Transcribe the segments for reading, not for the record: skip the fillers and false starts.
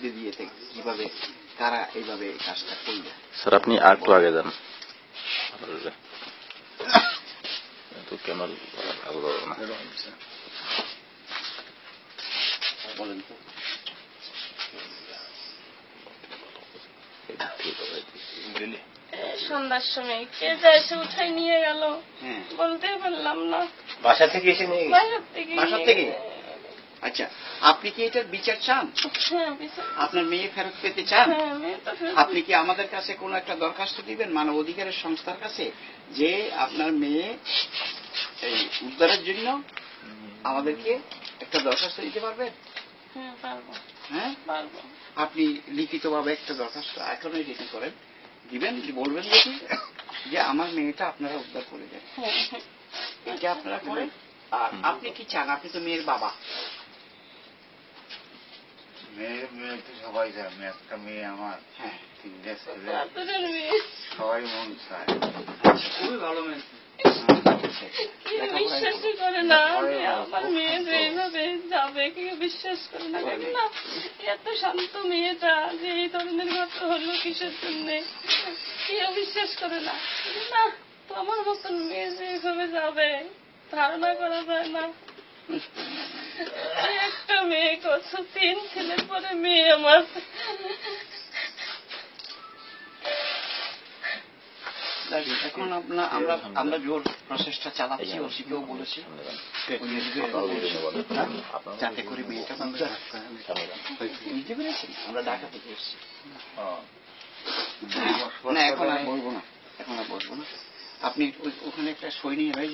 মধ্যে দিয়ে কিভাবে কারা এইভাবে কাজটা করবে? স্যার আপনি একটু আগে যান তো কেমন বলেন তো। সন্ধ্যার সময় কে যাইছে উঠাই নিয়ে গেল, বলতে পারলাম না। বাসা থেকে এসে নিয়ে বাসা থেকে। আচ্ছা, আপনি কি এটার বিচার চান? আপনার মেয়ে ফেরত পেতে চান? আপনি কি আমাদের কাছে কোনো একটা দরখাস্ত দিবেন মানব অধিকারের সংস্থার কাছে যে আপনার মেয়ে এই উদ্ধারের জন্য আমাদেরকে একটা দরখাস্ত দিতে পারবেন? হ্যাঁ, আপনি লিখিতভাবে একটা দরখাস্ত এখনই রেডি করেন, দিবেন, বলবেন দেখি যে আমার মেয়েটা আপনারা উদ্ধার করে দেন। এটা আপনারা করেন। আর আপনি কি চান? আপনি তো মেয়ের বাবা। মেয়ে তো সবাই চায়, একটা মেয়ে আমার, হ্যাঁ, 3টে ছেলে, সবাই মন চায়। খুবই ভালো মেয়ে। বিশ্বাসই করে না আমার মেয়ে যে এইভাবে যাবে, কেউ বিশ্বাস করে না। না, এত শান্ত মেয়েটা যে এই ধরনের ঘটনা হলো কিসের জন্য, কেউ বিশ্বাস করে না। না, তো আমার মতন মেয়ে যে এইভাবে যাবে ধারণা করা যায় না। একটা মেয়ে কত, 3 ছেলের পরে মেয়ে আমার। এখন আমরা জোর প্রচেষ্টা চালাচ্ছি, ওসিকেও বলেছি যাতে করে মেয়েটা বুঝতে পেরেছেন। আমরা ঢাকা থেকে এসেছি। না, এখন আর বলবো না, এখন আর বসবো না। আপনি ওখানে একটা সই নিয়ে ভাই,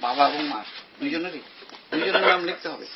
বাবা এবং মা দুজনেরই নাম লিখতে হবে।